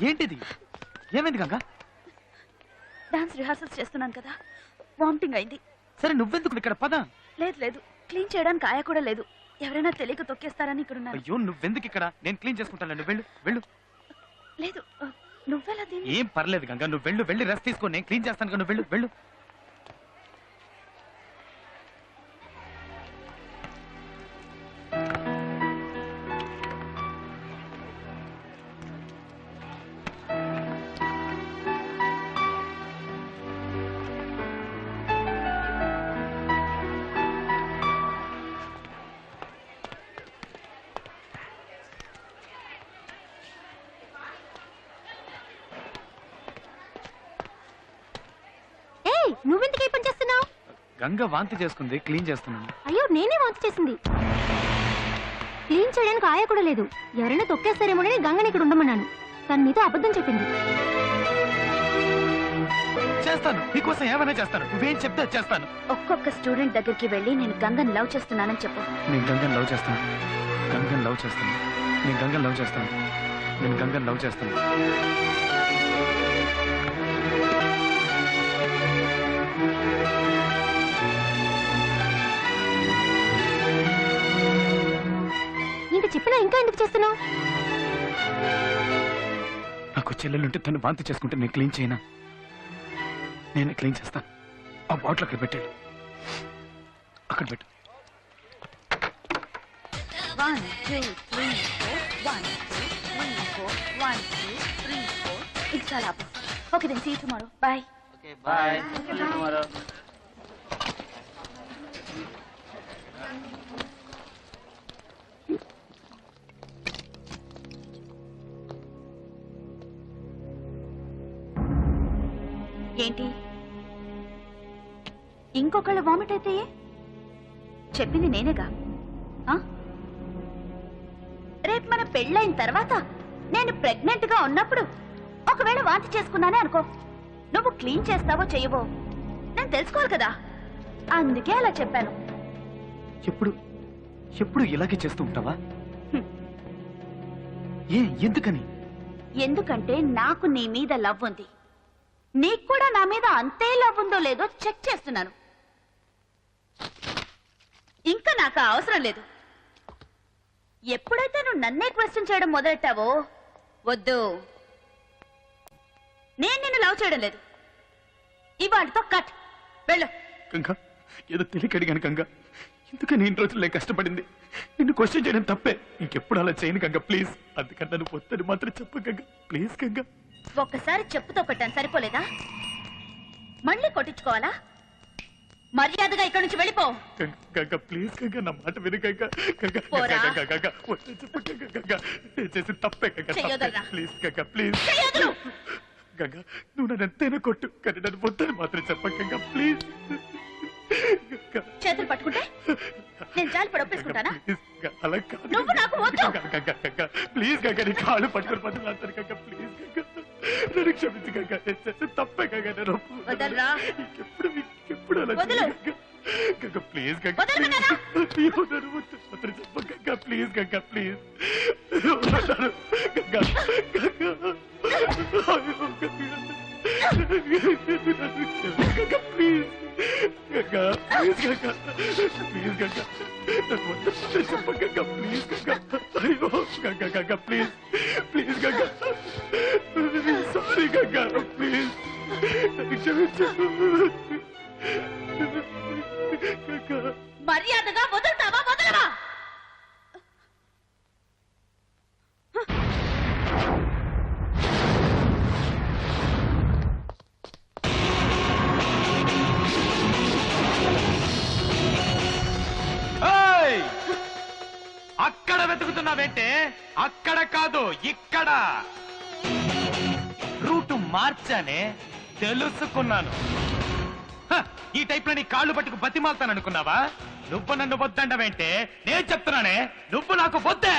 ఏంటిది? ఏమైంది Ganga? Dance rehearsals చేస్తున్నాను కదా, వామిటింగ్ అయింది. సరే నువ్వెందుకు ఇక్కడ? పద. లేదు, క్లీన్ చేయడానికి ఆయ కూడా లేదు. ఎవరైనా తెలియక తొక్కేస్తారని ఇక్కడ ఉన్నారు. అయ్యో నువ్వెందుకు ఇక్కడ? నేను క్లీన్ చేసుకుంటాను. నువ్వు వెళ్ళు వెళ్ళు. లేదు, నువ్వెలా దీన్ని? ఏం పర్లేదు గంగా, నువ్వు వెళ్ళు. వెళ్ళి రెస్ట్ తీసుకో, నేను క్లీన్ చేస్తాను. నువ్వు వెళ్ళు వెళ్ళు. నువ్వెందుకు ఈ పని చేస్తున్నావు? గంగ వాంతి చేసుకుంది, క్లీన్ చేస్తున్నాను. అయ్యో నేనే వాంతి చేసింది. క్లీన్ చేయడానికి ఆయ కూడా లేదు. ఎవరైనా తొక్కేస్తారేమోనని గంగని ఇక్కడ ఉండమన్నాను. తను నీతో అబద్ధం చెప్పింది. చేస్తాను, నీకోసం ఏమైనా చేస్తాను. నువ్వేం చెప్తే చేస్తాను. ఒక్కొక్క స్టూడెంట్ దగ్గరికి వెళ్ళి నేను గంగని లవ్ చేస్తున్నానని చెప్పు. నేను గంగని లవ్ చేస్తాను. గంగని లవ్ చేస్తాను. నేను గంగని లవ్ చేస్తాను. నేను గంగని లవ్ చేస్తాను. ఇంత చెప్పినా ఇంకా ఎందుకు చేస్తున్నావు? నాకు చెల్లెలుంటే తను వాంతి చేసుకుంటే నేను క్లీన్ చేయనా? నేనే క్లీన్ చేస్తాను. ఆ బాటిల్ అక్కడ పెట్టాడు, అక్కడ పెట్టు. 1 2 3 4 1 2 3 4 1 2 3 4. ఇది చాలా. Okay then see you tomorrow. Bye. Okay bye. See you tomorrow. ఏంటి ఇంకొకళ్ళ వామిట్ అయితే? చెప్పింది నేనేగా. రేపు మన పెళ్ళైన తర్వాత నేను ప్రెగ్నెంట్ గా ఉన్నప్పుడు ఒకవేళ వాంతి చేసుకున్నానే అనుకో, నువ్వు క్లీన్ చేస్తావో చెయ్యవో నేను తెలుసుకోవాలి కదా. అందుకే అలా చెప్పాను. ఎప్పుడు ఎప్పుడు ఇలాగే చేస్తూ ఉంటావా? ఎందుకని? ఎందుకంటే నాకు నీ మీద లవ్ ఉంది. నీకు కూడా నా మీద అంతే లవ్ ఉందో లేదో చెక్ చేస్తున్నాను. ఇంకా నాకు అవసరం లేదు. ఎప్పుడైతే నువ్వు నన్నే క్వశ్చన్ చేయడం మొదలెట్టావో, వద్దు, నేను నిన్ను లవ్ చేయడం లేదు. ఇవాళతో కట్. వెళ్ళు. గంగా, ఏదో తెలియక అడిగాను గంగా. ఎందుకని ఇన్ని రోజులు నేను కష్టపడింది? నిన్ను క్వశ్చన్ చేయడం తప్పే. ఇంకెప్పుడు అలా చేయను గంగా, ప్లీజ్. అందుకని నన్ను వద్దని మాత్రం చెప్పు గంగా, ప్లీజ్ గంగా. ఒక్కసారి చెప్పుతో కొట్టాను, సరిపోలేదా? మళ్ళీ కొట్టించుకోవాలా? మర్యాదగా ఇక్కడి నుంచి వెళ్ళిపో. గంగా ప్లీజ్ గంగా, నా మాట విను గంగా. గంగా పోరా. గంగా గంగా వద్దని చెప్పు గంగా. గంగా నేను చేసి తప్పే గంగా, చెయ్యొదరా. Please Ganga, please. చెయ్యొద్దు. గంగా నువ్వు నన్ను ఎంతైనా కొట్టు, కానీ నన్ను వద్దని మాత్రం చెప్ప గంగా, ప్లీజ్. చేతులు పట్టుకుంటే నేను జాలి పడి ఒప్పేసుకుంటానా? అలా కాదు. నువ్వు నాకు వద్దు. గంగా గంగా ప్లీజ్ గంగా, నీ కాళ్ళు పట్టుకుని పట్టులాడతాను గంగా, ప్లీజ్ గంగా. నన్ను క్షమించు గంగా, నేను చేసి తప్పే గంగా. నేను వదలరా. ఇంకెప్పుడు అలా వదలు. గంగా ప్లీజ్ గంగా. వదలమన్నానా? అయ్యో నన్ను వద్దు మాత్రం చెప్ప గంగా, ప్లీజ్ గంగా, ప్లీజ్. గంగా గంగా అయ్యో Ganga please. Ganga please Ganga, please Ganga నన్ను వద్దు చెప్ప గంగా, ప్లీజ్ గంగా. అయ్యో Ganga Ganga please, please Ganga. Sorry Ganga, please నన్ను క్షమించు గంగా. మర్యాదగా వదులుతావా వదలవా? అక్కడ వెతుకుతున్నావేంటే? అక్కడ కాదు, ఇక్కడ. రూటు మార్చానే, తెలుసుకున్నాను. ఈ టైప్ లో నీ కాళ్ళు పట్టుకు బతిమాలతాననుకున్నావా? నువ్వు నన్ను వద్దండవేంటే? నేను చెప్తున్నానే, నువ్వు నాకు వద్దే.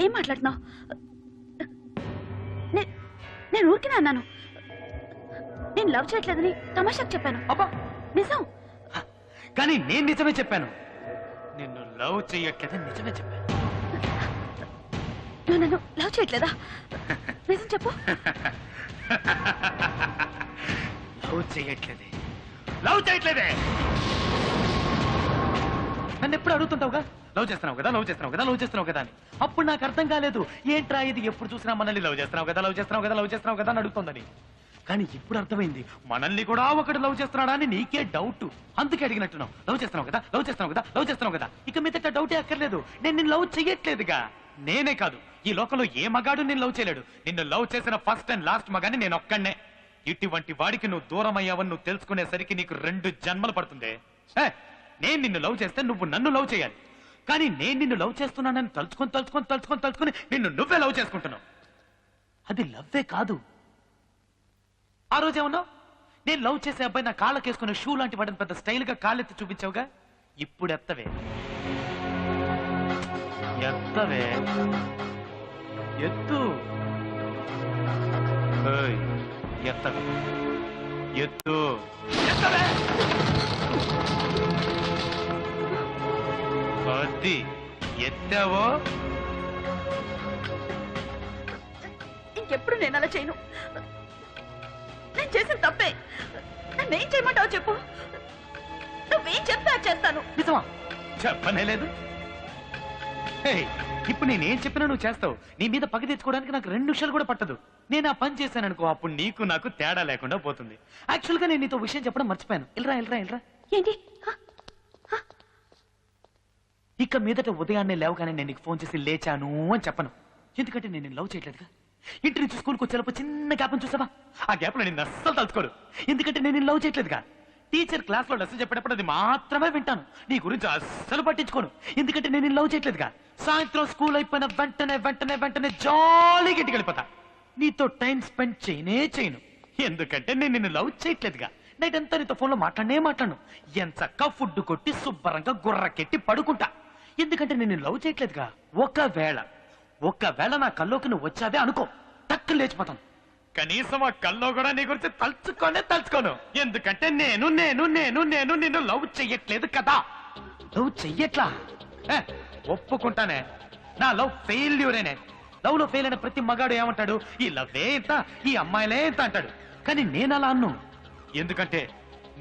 ఏం మాట్లాడుతున్నావు? నేను ఊరికినే అన్నాను. నేను లవ్ చేయట్లేదని తమాషాకు చెప్పాను. అబ్బా నిజం. కానీ నేను నిజమే చెప్పాను. నిన్ను లవ్ చెయ్యట్లేదని నిజమే చెప్పాను. నువ్వు నన్ను లవ్ చేయట్లేదా? నిజం చెప్పు. లవ్ చేయట్లేదే, లవ్ చేయట్లేదే. నన్ను ఎప్పుడు అడుగుతుంటావుగా, లవ్ చేస్తున్నావు కదా, లవ్ చేస్తున్నావు కదా, లవ్ చేస్తున్నావు కదా అని. అప్పుడు నాకు అర్థం కాలేదు, ఏంట్రా ఇది ఎప్పుడు చూసినా మనల్ని లవ్ చేస్తున్నావు కదా, లవ్ చేస్తున్నావు కదా, లవ్ చేస్తున్నావు కదా అని అడుగుతుందని. కానీ ఇప్పుడు అర్థమైంది, మనల్ని కూడా ఒకటి లవ్ చేస్తున్నాడా అని నీకే డౌట్. అందుకే అడిగినట్టున్నావు. లవ్ చేస్తున్నావు కదా, లవ్ చేస్తున్నావు కదా, లవ్ చేస్తున్నావు కదా. ఇక మీదట డౌటే అక్కర్లేదు, నేను నిన్ను లవ్ చెయ్యట్లేదుగా. నేనే కాదు, ఈ లోకంలో ఏ మగాడు నేను లవ్ చేయలేడు. నిన్ను లవ్ చేసిన ఫస్ట్ అండ్ లాస్ట్ మగాని నేను ఒక్కడే. ఇటువంటి వాడికి నువ్వు దూరం అయ్యావని నువ్వు తెలుసుకునేసరికి నీకు 2 జన్మలు పడుతుంది. నేను నిన్ను లవ్ చేస్తే నువ్వు నన్ను లవ్ చేయాలి. కానీ నేను నిన్ను లవ్ చేస్తున్నానని తలుచుకొని నిన్ను నువ్వే లవ్ చేసుకుంటున్నావు. అది లవ్వే కాదు. ఆ రోజేమన్నావు, నేను లవ్ చేసే అబ్బాయి నా కాళ్ళకేసుకునే షూ లాంటి వాడిని పెద్ద స్టైల్ గా కాళ్ళెత్తి చూపించావుగా. ఇప్పుడు ఎత్తవే ఎత్తు. ఎత్తవే ఎత్తు. అది ఎత్తావో ఇంకెప్పుడు నేను అలా చేయను. నేను చేసిన తప్పే. నన్నేం చేయమంటావు చెప్పు. నువ్వేం చెప్తా చేస్తాను. నిజమా? చెప్పనే లేదు. ఇప్పుడు నేనేం చెప్పినా నువ్వు చేస్తావు. నీ మీద పగ తెచ్చుకోవడానికి నాకు 2 నిమిషాలు కూడా పట్టదు. నేను ఆ పని చేశాననుకో, అప్పుడు నీకు నాకు తేడా లేకుండా పోతుంది. యాక్చువల్ గా నేను నీతో విషయం చెప్పడం మర్చిపోయాను. ఇల్రా. ఏంటి? ఇక మీదట ఉదయాన్నే లేవగానే నేను నీకు ఫోన్ చేసి లేచాను అని చెప్పను. ఎందుకంటే నేను లవ్ చేయట్లేదుగా. ఇంటి నుంచి స్కూల్కి వచ్చేటప్పుడు చిన్న గ్యాప్ చూసావా? ఆ గ్యాప్ లో నేను అస్సలు తలుచుకోడు. ఎందుకంటే నేను లవ్ చేయట్లేదుగా. టీచర్ క్లాస్ లో లెసన్ చెప్పేటప్పుడు అది మాత్రమే వింటాను. నీ గురించి అస్సలు పట్టించుకోను. ఎందుకంటే నేను లవ్ చేయట్లేదుగా. సాయంత్రం స్కూల్ అయిపోయిన వెంటనే జాలీగా ఇంటికి వెళ్ళిపోతా. నీతో టైం స్పెండ్ చేయను. ఎందుకంటే నేను నిన్ను లవ్ చేయట్లేదుగా. నైట్ అంతా నీతో ఫోన్ లో మాట్లాడను. ఎంచక్క ఫుడ్ కొట్టి శుభ్రంగా గుర్రకెట్టి పడుకుంటా. ఎందుకంటే నేను లవ్ చేయట్లేదుగా. ఒకవేళ నా కల్లోకి నువ్వు వచ్చావే అనుకో, టక్కులు లేచిపోతాను. కనీసం ఆ కల్లో కూడా నీ గురించి తలుచుకోను. ఎందుకంటే నేను నిన్ను లవ్ చెయ్యట్లేదు కదా. లవ్ చెయ్యట్లా ఒప్పుకుంటానే. నా లవ్ ఫెయిల్యూరేనే. లవ్ లో ఫెయిల్ అయిన ప్రతి మగాడు ఏమంటాడు, ఈ లవ్వే ఇంత, ఈ అమ్మాయిలే ఇంత అంటాడు. కానీ నేను అలా అన్ను. ఎందుకంటే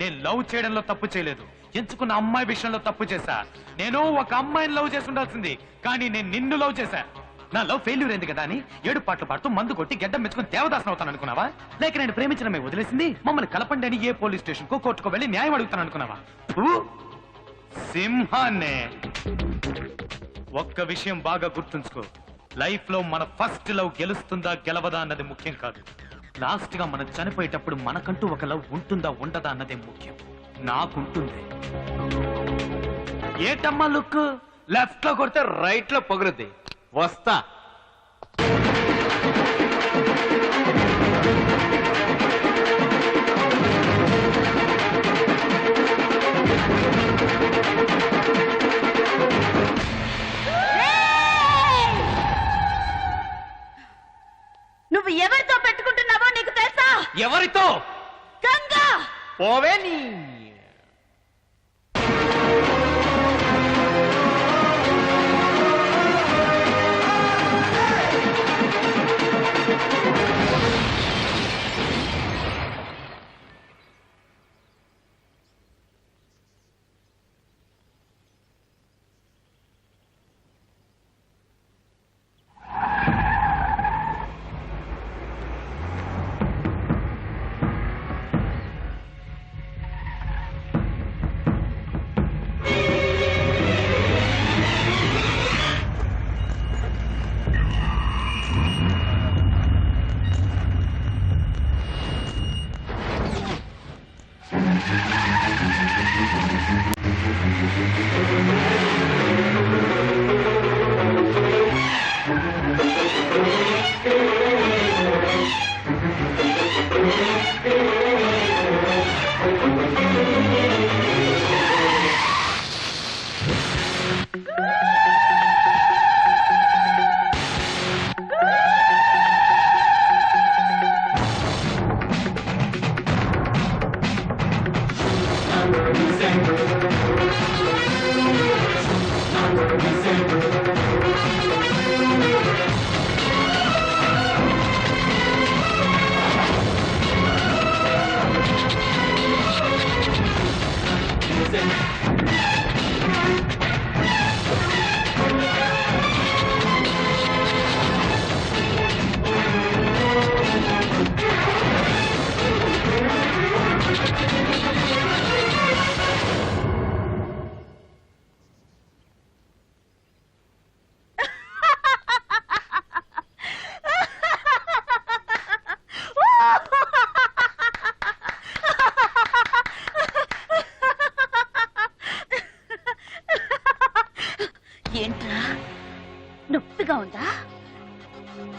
నేను లవ్ చేయడంలో తప్పు చేయలేదు, ఎంచుకున్న అమ్మాయి విషయంలో తప్పు చేశా. నేను ఒక అమ్మాయిని లవ్ చేసి ఉండాల్సింది, కానీ నేను నిన్ను లవ్ చేశా. నా లవ్ ఫెయిల్యూర్ అయింది కదా అని 7 పాటలు పాడుతూ మందు కొట్టి గడ్డం మెచ్చుకుని దేవదాసన అవుతాను అనుకున్నావా? లేక నేను ప్రేమించిన వదిలేసింది మమ్మల్ని కలపండి అని ఏ పోలీస్ స్టేషన్ కో కోర్టుకో వెళ్ళి న్యాయం అడుగుతాను అనుకున్నావా? సింహాన్నే. ఒక్క విషయం బాగా గుర్తుంచుకో, లైఫ్ లో మన ఫస్ట్ లవ్ గెలుస్తుందా గెలవదా అన్నది ముఖ్యం కాదు. లాస్ట్ గా మనం చనిపోయేటప్పుడు మనకంటూ ఒక లవ్ ఉంటుందా ఉండదా అన్నదే ముఖ్యం. నాకుంటుంది. ఏటమ్మా లుక్? లెఫ్ట్ లో కొడితే రైట్ లో పొగురుద్ది. వస్తా. నువ్వు ఎవరితో పెట్టుకుంటున్నావో నీకు తెలుసా? ఎవరితో? గంగా. పోవే నీ. ఏంట్రా నొప్పిగా ఉందా?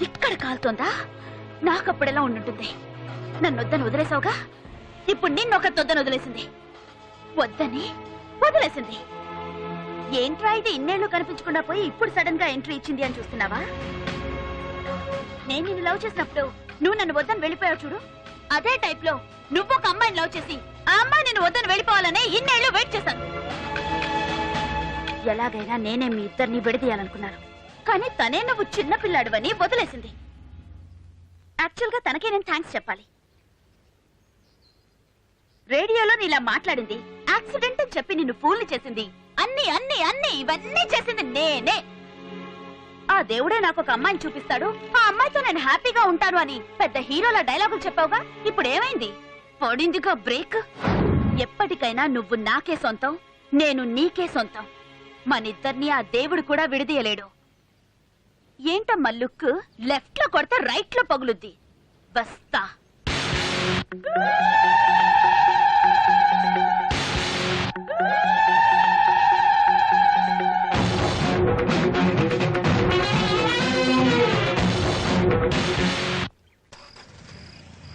ఇక్కడ కాలుతోందా? నాకప్పుడెలా ఉండుంటుంది? నన్ను వద్దని వదిలేసావుగా, ఇప్పుడు నిన్నొక తొద్దని వదిలేసింది. వద్దని వదిలేసింది. ఏంట్రా ఇది ఇన్నేళ్లు కనిపించకుండా పోయి ఇప్పుడు సడన్ గా ఎంట్రీ ఇచ్చింది అని చూస్తున్నావా? నేను నిన్ను లవ్ చేసినప్పుడు నువ్వు నన్ను వద్దని వెళ్ళిపోయావు చూడు, అదే టైప్ లో నువ్వు ఒక అమ్మాయిని లవ్ చేసి ఆ అమ్మాయి నిన్ను వద్దని వెళ్ళిపోవాలనే ఇన్నేళ్లు వెయిట్ చేశాను. ఎలాగైనా నేనే మీ ఇద్దరిని విడదీయాలనుకున్నాను, కానీ తనే నువ్వు చిన్న పిల్లాడువని వదిలేసింది. యాక్చువల్ గా తనకే నేను థ్యాంక్స్ చెప్పాలి. రేడియోలో నీలా మాట్లాడింది, యాక్సిడెంట్ అని చెప్పి నిన్ను ఫూల్ని చేసింది, అన్ని అన్ని అన్ని ఇవన్నీ చేసింది నేనే. ఆ దేవుడే నాకు ఒక అమ్మాయిని చూపిస్తాడు, ఆ అమ్మాయితో నేను హ్యాపీగా ఉంటాను అని పెద్ద హీరోల డైలాగులు చెప్పావుగా, ఇప్పుడు ఏమైంది? పడిందిగా బ్రేక్. ఎప్పటికైనా నువ్వు నాకే సొంతం, నేను నీకే సొంతం. మనిద్దరిని ఆ దేవుడు కూడా విడదీయలేడు. ఏంటమ్మా లుక్? లెఫ్ట్ లో కొడితే రైట్ లో పగులుద్ది. వస్తా.